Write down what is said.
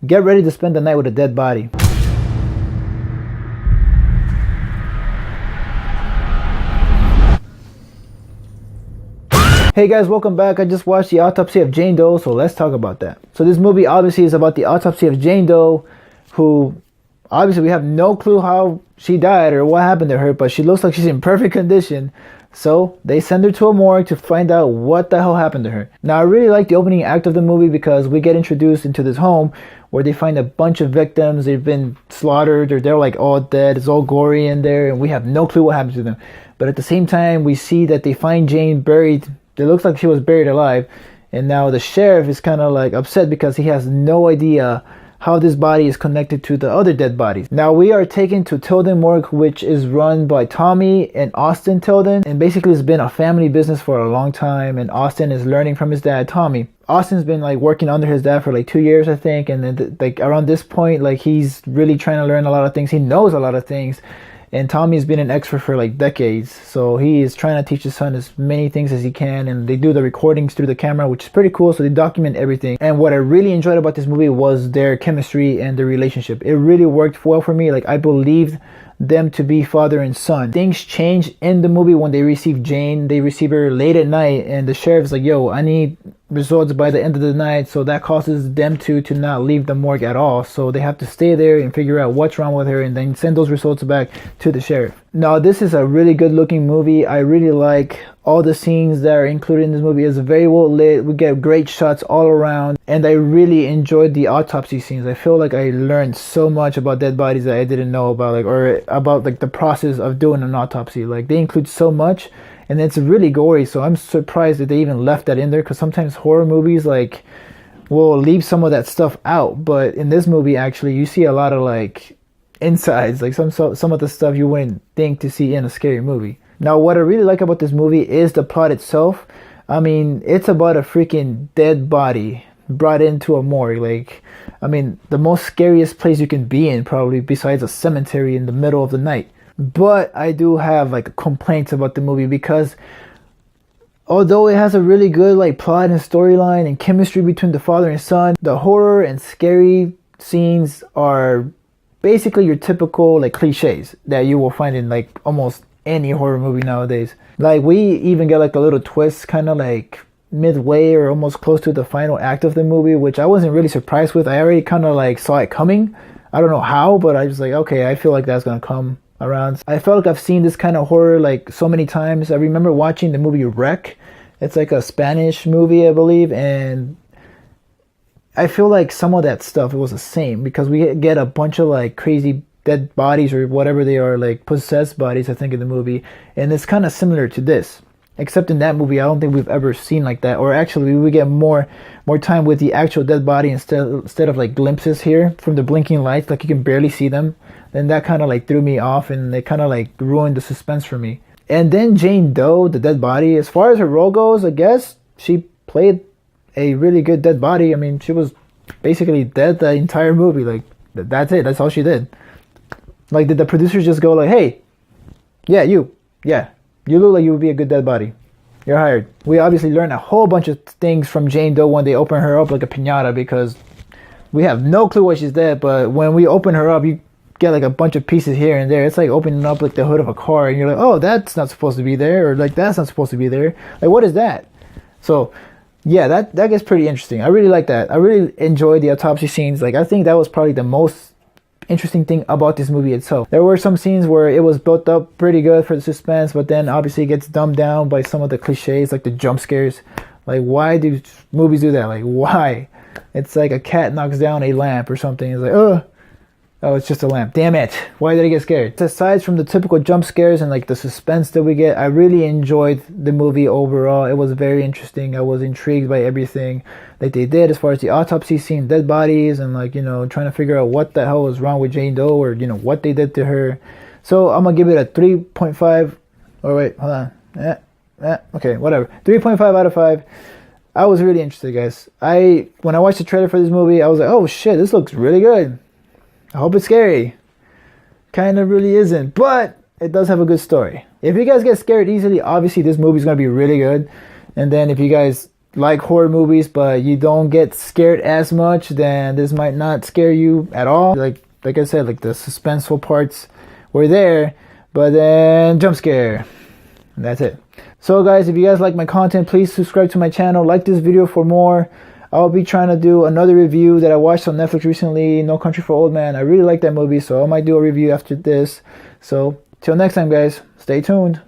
Get ready to spend the night with a dead body. Hey guys, welcome back. I just watched the Autopsy of Jane Doe, so let's talk about that. So this movie obviously is about the autopsy of Jane Doe, who obviously we have no clue how she died or what happened to her, but she looks like she's in perfect condition. So they send her to a morgue to find out what the hell happened to her. Now I really like the opening act of the movie because we get introduced into this home where they find a bunch of victims. They've been slaughtered or they're like all dead. It's all gory in there and we have no clue what happened to them. But at the same time, we see that they find Jane buried. It looks like she was buried alive. And now the sheriff is kind of like upset because he has no idea how this body is connected to the other dead bodies. Now we are taken to Tilden Morgue, which is run by Tommy and Austin Tilden. And basically it's been a family business for a long time. And Austin is learning from his dad, Tommy. Austin's been like working under his dad for like 2 years, I think. And then like around this point, like he's really trying to learn a lot of things. He knows a lot of things. And Tommy's been an expert for like decades. So he is trying to teach his son as many things as he can. And they do the recordings through the camera, which is pretty cool. So they document everything. And what I really enjoyed about this movie was their chemistry and their relationship. It really worked well for me. Like I believed them to be father and son. Things change in the movie when they receive Jane. They receive her late at night. And the sheriff's like, yo, I need results by the end of the night. So that causes them to not leave the morgue at all. So they have to stay there and figure out what's wrong with her and then send those results back to the sheriff. Now this is a really good looking movie. I really like all the scenes that are included in this movie. It's very well lit. We get great shots all around. And I really enjoyed the autopsy scenes. I feel like I learned so much about dead bodies that I didn't know about, like, or about like the process of doing an autopsy. Like they include so much. And it's really gory, so I'm surprised that they even left that in there, because sometimes horror movies like will leave some of that stuff out. But in this movie, actually, you see a lot of like insides, like some of the stuff you wouldn't think to see in a scary movie. Now, what I really like about this movie is the plot itself. I mean, it's about a freaking dead body brought into a morgue. Like, I mean, the most scariest place you can be in, probably, besides a cemetery in the middle of the night. But I do have like complaints about the movie because although it has a really good like plot and storyline and chemistry between the father and son, the horror and scary scenes are basically your typical like cliches that you will find in like almost any horror movie nowadays. Like we even get like a little twist kind of like midway or almost close to the final act of the movie, which I wasn't really surprised with. I already kind of like saw it coming. I don't know how, but I was like, okay, I feel like that's gonna come around. I felt like I've seen this kind of horror like so many times. I remember watching the movie Wreck. It's like a Spanish movie, I believe, and I feel like some of that stuff, it was the same, because we get a bunch of like crazy dead bodies or whatever they are, like possessed bodies, I think, in the movie, and it's kind of similar to this, except in that movie I don't think we've ever seen like that. Or actually we get more time with the actual dead body instead of like glimpses here from the blinking lights, like you can barely see them. Then that kind of like threw me off, and it kind of like ruined the suspense for me. And then Jane Doe, the dead body, as far as her role goes, I guess she played a really good dead body. I mean, she was basically dead the entire movie. Like, that's it. That's all she did. Like, did the producers just go like, hey, you look like you would be a good dead body. You're hired. We obviously learned a whole bunch of things from Jane Doe when they open her up like a piñata, because we have no clue what she's dead, but when we open her up, you get like a bunch of pieces here and there. It's like opening up like the hood of a car, and you're like, oh, that's not supposed to be there, or like that's not supposed to be there. Like, what is that? So yeah, that gets pretty interesting. I really like that. I really enjoyed the autopsy scenes. Like, I think that was probably the most interesting thing about this movie itself. There were some scenes where it was built up pretty good for the suspense, but then obviously it gets dumbed down by some of the cliches, like the jump scares. Like, why do movies do that? Like, why? It's like a cat knocks down a lamp or something. It's like, oh, it's just a lamp. Damn it. Why did I get scared? Aside from the typical jump scares and like the suspense that we get, I really enjoyed the movie overall. It was very interesting. I was intrigued by everything that they did as far as the autopsy scene, dead bodies, and like, you know, trying to figure out what the hell was wrong with Jane Doe, or, you know, what they did to her. So I'm going to give it a 3.5. Oh, wait, hold on. Okay, whatever. 3.5 out of 5. I was really interested, guys. When I watched the trailer for this movie, I was like, oh shit, this looks really good. I hope it's scary. Kind of really isn't, but it does have a good story. If you guys get scared easily, obviously this movie's going to be really good. And then if you guys like horror movies, but you don't get scared as much, then this might not scare you at all. Like I said, like the suspenseful parts were there, but then jump scare. And that's it. So guys, if you guys like my content, please subscribe to my channel, like this video for more. I'll be trying to do another review that I watched on Netflix recently, No Country for Old Men. I really like that movie, so I might do a review after this. So till next time guys, stay tuned.